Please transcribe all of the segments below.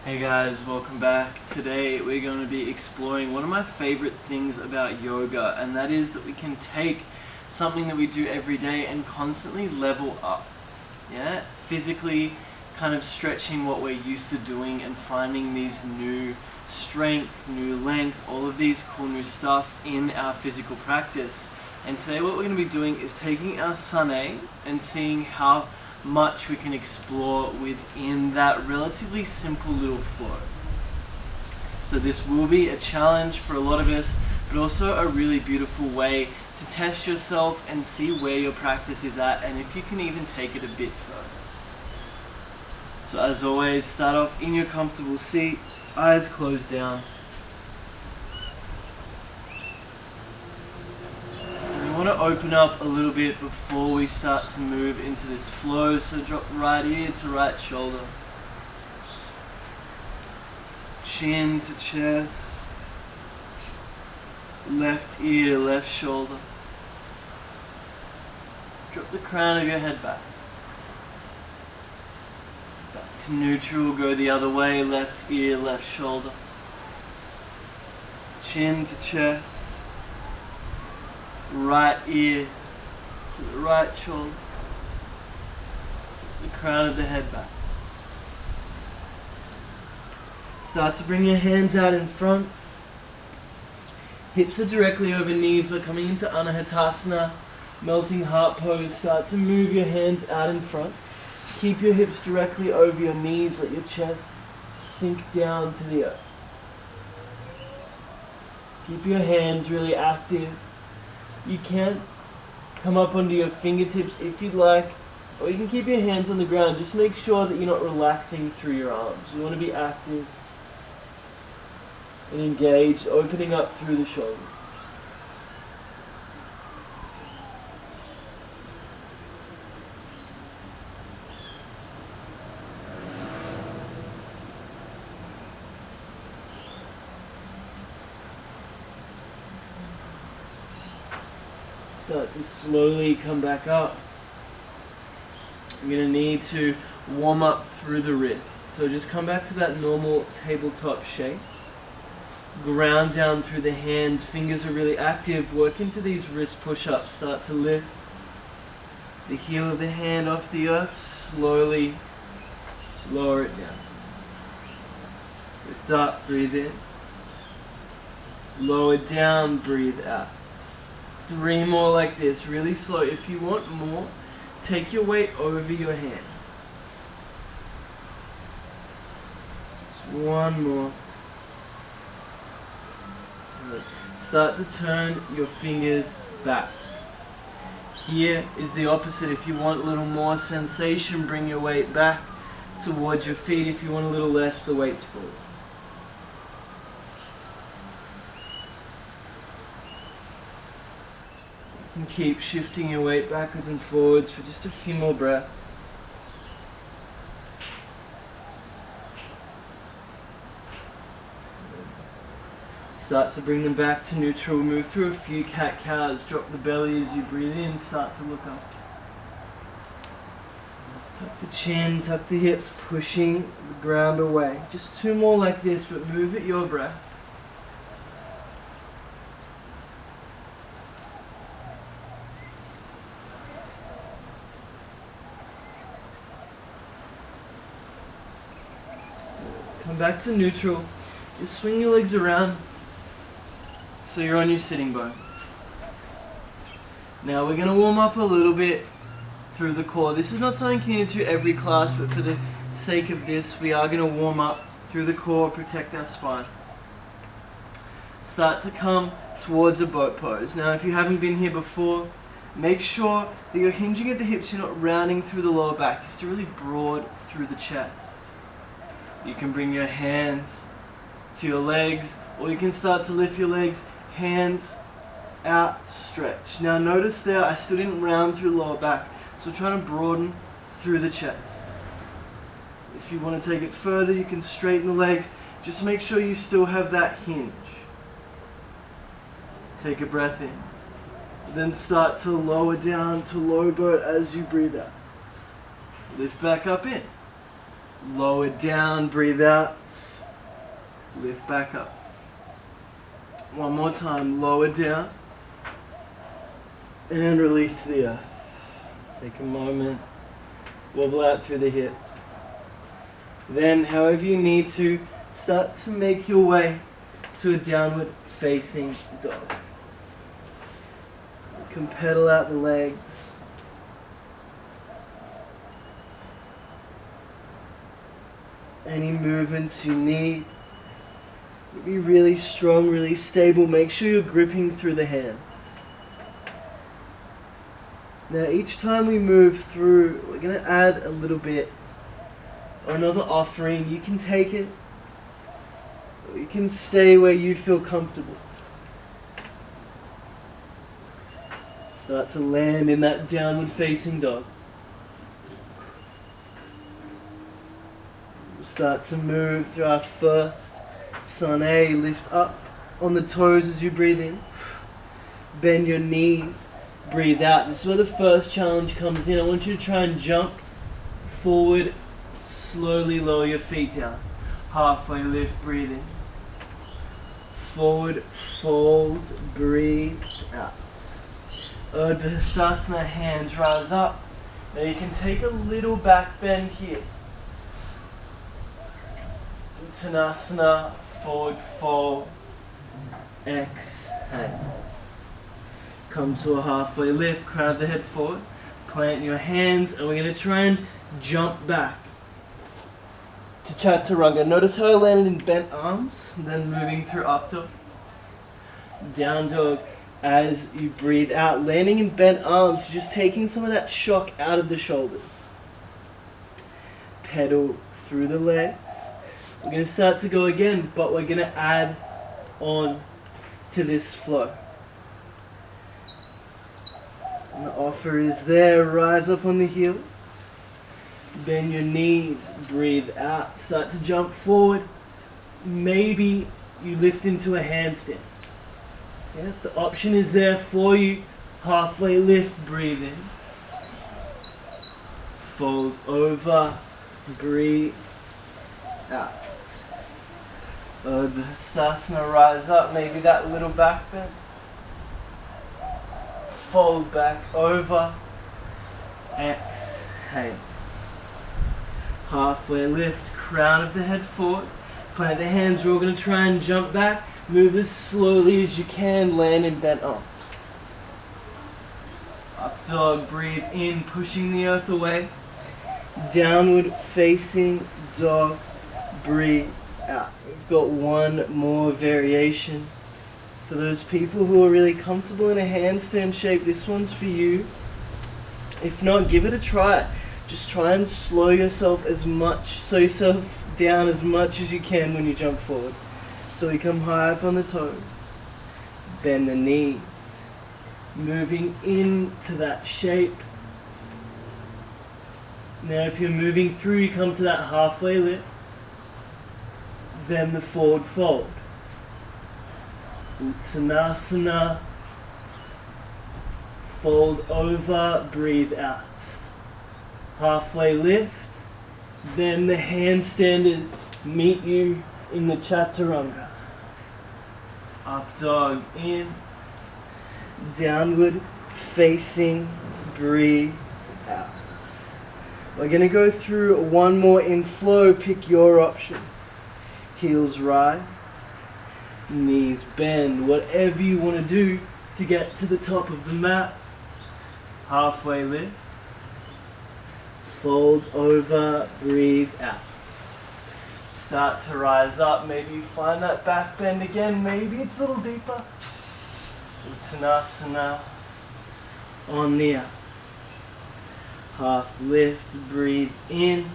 Hey guys, welcome back. Today we're going to be exploring one of my favorite things about yoga, and that is that we can take something that we do every day and constantly level up. Yeah, physically kind of stretching what we're used to doing and finding these new strength, new length, all of these cool new stuff in our physical practice. And today what we're going to be doing is taking our Sane and seeing how much we can explore within that relatively simple little flow. So this will be a challenge for a lot of us, but also a really beautiful way to test yourself and see where your practice is at and if you can even take it a bit further. So as always, start off in your comfortable seat, eyes closed down. We want to open up a little bit before we start to move into this flow, so drop right ear to right shoulder, chin to chest, left ear, left shoulder. Drop the crown of your head back. Back to neutral, go the other way, left ear, left shoulder, chin to chest, right ear to the right shoulder, the crown of the head back. Start to bring your hands out in front. Hips are directly over knees. We're coming into Anahatasana, melting heart pose. Start to move your hands out in front. Keep your hips directly over your knees. Let your chest sink down to the earth. Keep your hands really active. You can come up onto your fingertips if you'd like, or you can keep your hands on the ground. Just make sure that you're not relaxing through your arms. You want to be active and engaged, opening up through the shoulders. Start to slowly come back up. I'm going to need to warm up through the wrists. So just come back to that normal tabletop shape. Ground down through the hands. Fingers are really active. Work into these wrist push-ups. Start to lift the heel of the hand off the earth. Slowly lower it down. Lift up, breathe in. Lower down, breathe out. 3 more like this, really slow. If you want more, take your weight over your hand. Just 1 more. Good. Start to turn your fingers back. Here is the opposite. If you want a little more sensation, bring your weight back towards your feet. If you want a little less, the weight's forward. And keep shifting your weight backwards and forwards for just a few more breaths. Start to bring them back to neutral. Move through a few cat-cows. Drop the belly as you breathe in. Start to look up. Tuck the chin, tuck the hips, pushing the ground away. Just 2 more like this, but move at your breath. Come back to neutral. Just swing your legs around so you're on your sitting bones. Now we're going to warm up a little bit through the core. This is not something you need to do every class, but for the sake of this, we are going to warm up through the core, protect our spine. Start to come towards a boat pose. Now if you haven't been here before, make sure that you're hinging at the hips, you're not rounding through the lower back. It's really broad through the chest. You can bring your hands to your legs, or you can start to lift your legs, hands out, stretch. Now notice there, I still didn't round through the lower back, so trying to broaden through the chest. If you want to take it further, you can straighten the legs. Just make sure you still have that hinge. Take a breath in. Then start to lower down to low boat as you breathe out. Lift back up in. Lower down, breathe out. Lift back up. One more time, lower down. And release to the earth. Take a moment. Wobble out through the hips. Then, however you need to, start to make your way to a downward facing dog. You can pedal out the legs. Any movements you need. Be really strong, really stable. Make sure you're gripping through the hands. Now each time we move through, we're going to add a little bit or another offering. You can take it, or you can stay where you feel comfortable. Start to land in that downward facing dog. Start to move through our first Sun A. Lift up on the toes as you breathe in. Bend your knees. Breathe out. This is where the first challenge comes in. I want you to try and jump forward. Slowly lower your feet down. Halfway lift, breathe in. Forward, fold, breathe out. Urdhva, hands rise up. Now you can take a little back bend here. Uttanasana, forward fold, exhale. Come to a halfway lift, crown of the head forward, plant your hands, and we're going to try and jump back to Chaturanga. Notice how I landed in bent arms, then moving through up dog, down dog. As you breathe out, landing in bent arms, just taking some of that shock out of the shoulders. Pedal through the legs. We're going to start to go again, but we're going to add on to this flow. And the offer is there. Rise up on the heels. Bend your knees. Breathe out. Start to jump forward. Maybe you lift into a handstand. Yeah, the option is there for you. Halfway lift. Breathe in. Fold over. Breathe out. Urdhva, rise up, maybe that little back bend. Fold back over. Exhale. Halfway lift, crown of the head forward. Plant the hands, we're all going to try and jump back. Move as slowly as you can, land in bent arms. Up dog, breathe in, pushing the earth away. Downward facing dog, breathe out. We've got one more variation. For those people who are really comfortable in a handstand shape, this one's for you. If not, give it a try. Just try and slow yourself down as much as you can when you jump forward. So we come high up on the toes. Bend the knees. Moving into that shape. Now if you're moving through, you come to that halfway lift. Then the forward fold. Uttanasana. Fold over, breathe out. Halfway lift. Then the handstanders meet you in the Chaturanga. Up dog in. Downward facing, breathe out. We're going to go through one more in flow. Pick your option. Heels rise, knees bend, whatever you want to do to get to the top of the mat. Halfway lift, fold over, breathe out. Start to rise up, maybe you find that back bend again, maybe it's a little deeper. Uttanasana on the up. Half lift, breathe in.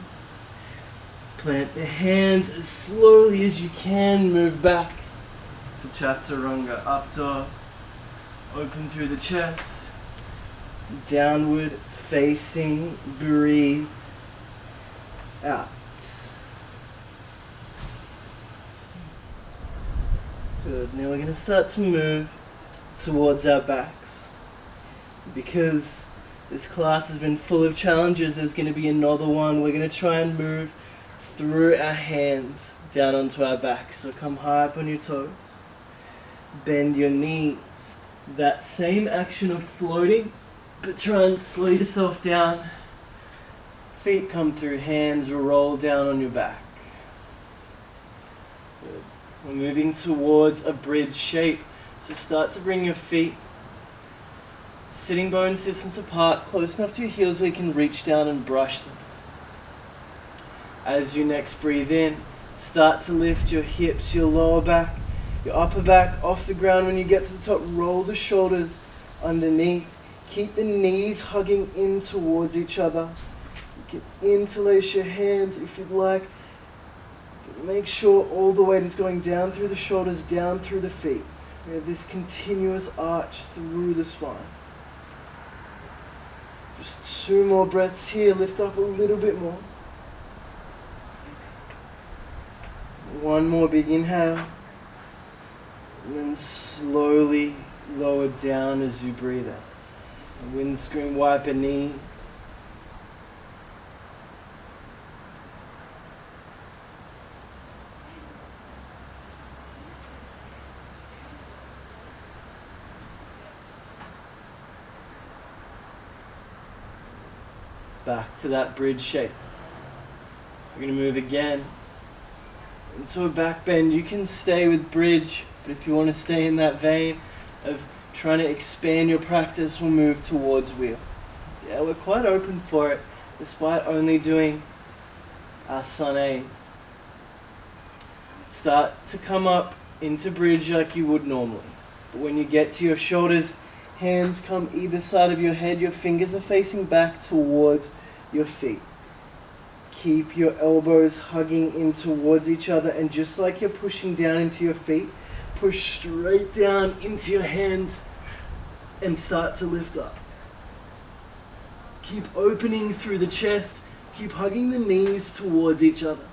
Plant the hands as slowly as you can, move back to Chaturanga. Up dog, open through the chest. Downward facing, breathe out. Good. Now we're going to start to move towards our backs. Because this class has been full of challenges, there's going to be another one. We're going to try and move through our hands down onto our back. So come high up on your toe. Bend your knees. That same action of floating, but try and slow yourself down. Feet come through, hands roll down on your back. Good. We're moving towards a bridge shape. So start to bring your feet sitting bone distance apart, close enough to your heels where you can reach down and brush them. As you next breathe in, start to lift your hips, your lower back, your upper back off the ground. When you get to the top, roll the shoulders underneath. Keep the knees hugging in towards each other. You can interlace your hands if you'd like. Make sure all the weight is going down through the shoulders, down through the feet. We have this continuous arch through the spine. Just 2 more breaths here. Lift up a little bit more. 1 more big inhale. And then slowly lower down as you breathe out. A windscreen wiper knee. Back to that bridge shape. We're going to move again into a back bend. You can stay with bridge, but if you want to stay in that vein of trying to expand your practice, we'll move towards wheel. Yeah, we're quite open for it, despite only doing our sun A's. Start to come up into bridge like you would normally. But when you get to your shoulders, hands come either side of your head, your fingers are facing back towards your feet. Keep your elbows hugging in towards each other, and just like you're pushing down into your feet, push straight down into your hands and start to lift up. Keep opening through the chest, keep hugging the knees towards each other.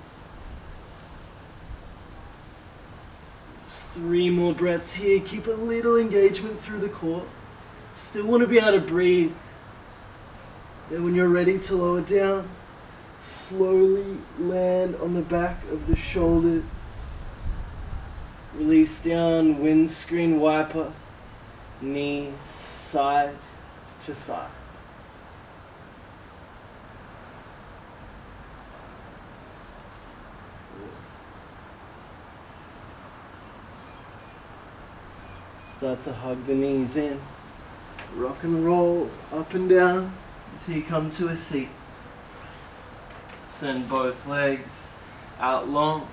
Just 3 more breaths here, keep a little engagement through the core. Still want to be able to breathe. Then when you're ready to lower down, slowly land on the back of the shoulders. Release down, windscreen wiper, knees side to side. Start to hug the knees in. Rock and roll up and down until you come to a seat. Send both legs out long.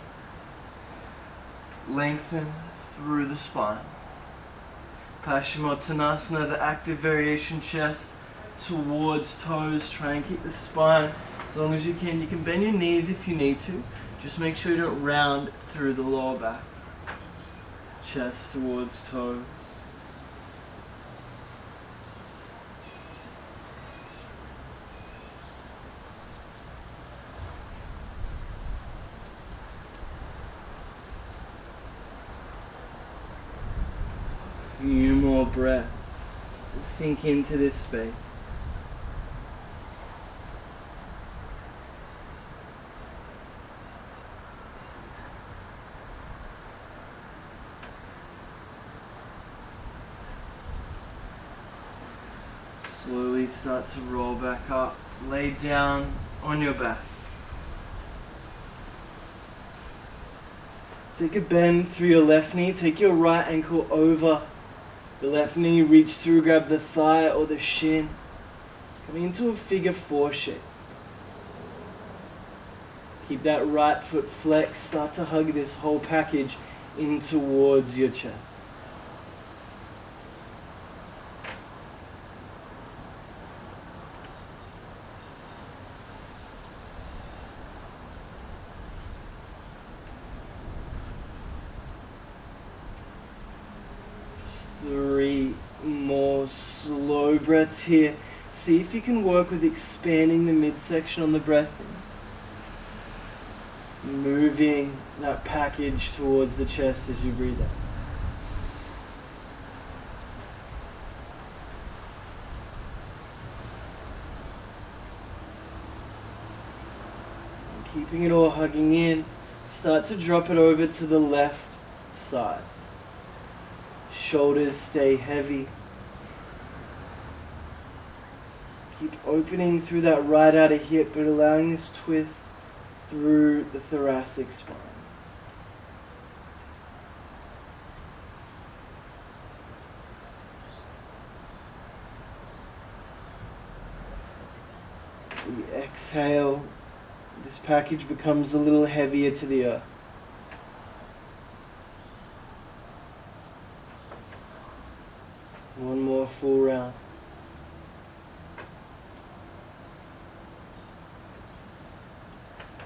Lengthen through the spine. Paschimottanasana, the active variation, chest towards toes. Try and keep the spine as long as you can. You can bend your knees if you need to. Just make sure you don't round through the lower back. Chest towards toes. Few more breaths to sink into this space. Slowly start to roll back up. Lay down on your back. Take a bend through your left knee. Take your right ankle over the left knee, reach through, grab the thigh or the shin. Coming into a figure 4 shape. Keep that right foot flexed. Start to hug this whole package in towards your chest. Just 3 more slow breaths here. See if you can work with expanding the midsection on the breath. Moving that package towards the chest as you breathe out. Keeping it all hugging in, start to drop it over to the left side. Shoulders stay heavy. Keep opening through that right outer hip, but allowing this twist through the thoracic spine. We exhale. This package becomes a little heavier to the earth. One more full round.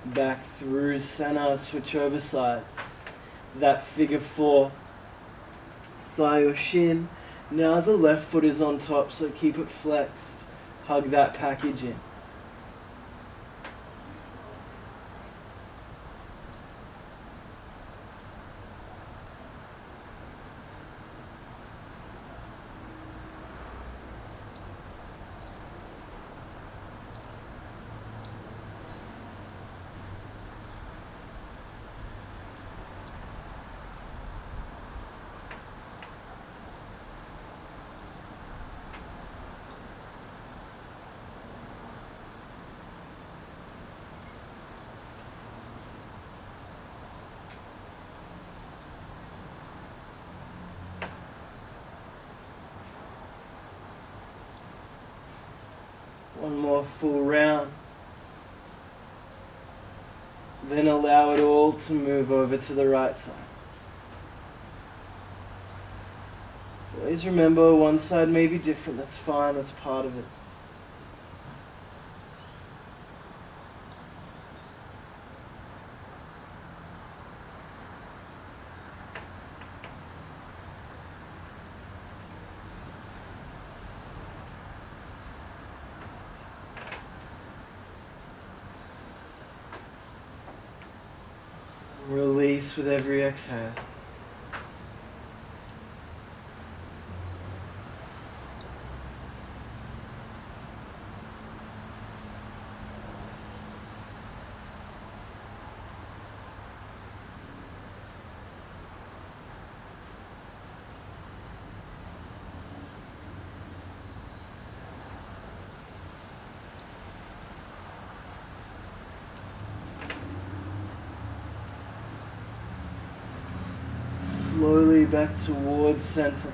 Back through center, switch over side. That figure four. Thigh or shin. Now the left foot is on top, so keep it flexed. Hug that package in. One more full round. Then allow it all to move over to the right side. Always remember, one side may be different. That's fine. That's part of it. Release with every exhale. Slowly back towards center.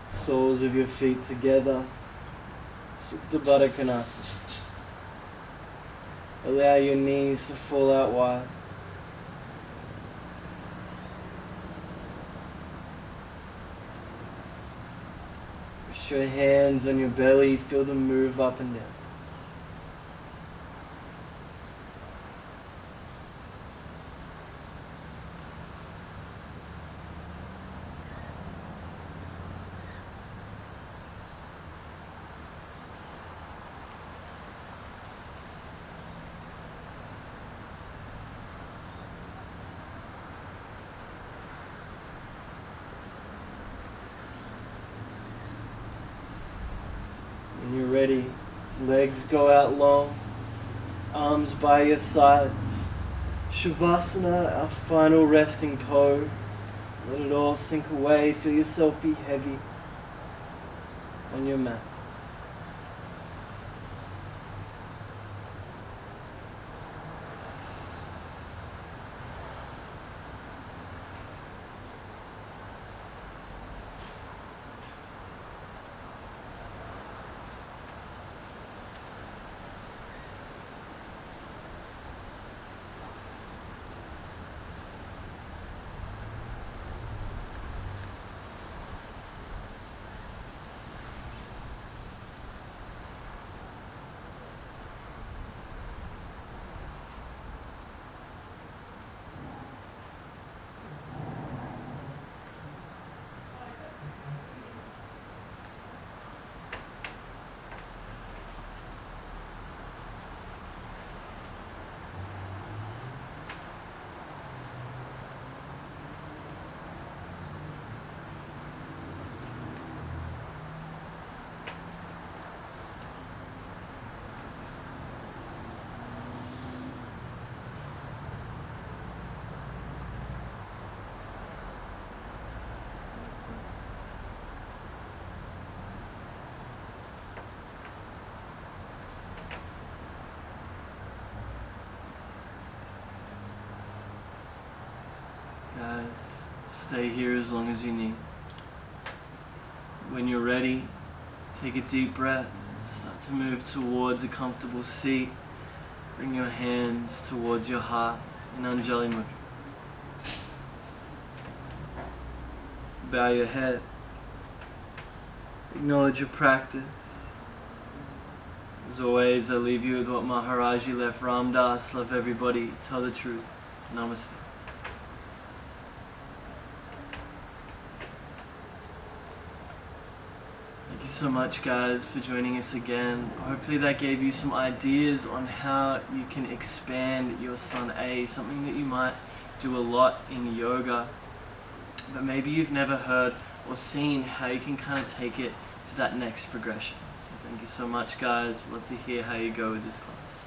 Soles of your feet together. Supta Baddha Konasana. Allow your knees to fall out wide. Rest your hands on your belly. Feel them move up and down. When you're ready, legs go out long, arms by your sides. Shavasana, our final resting pose. Let it all sink away. Feel yourself be heavy on your mat. Stay here as long as you need. When you're ready, take a deep breath. Start to move towards a comfortable seat. Bring your hands towards your heart in Anjali Mudra. Bow your head. Acknowledge your practice. As always, I leave you with what Maharaji left Ram Das. Love everybody. Tell the truth. Namaste. Thank you so much, guys, for joining us again. Hopefully that gave you some ideas on how you can expand your Sun A, something that you might do a lot in yoga, but maybe you've never heard or seen how you can kind of take it to that next progression. So thank you so much, guys. Love to hear how you go with this class.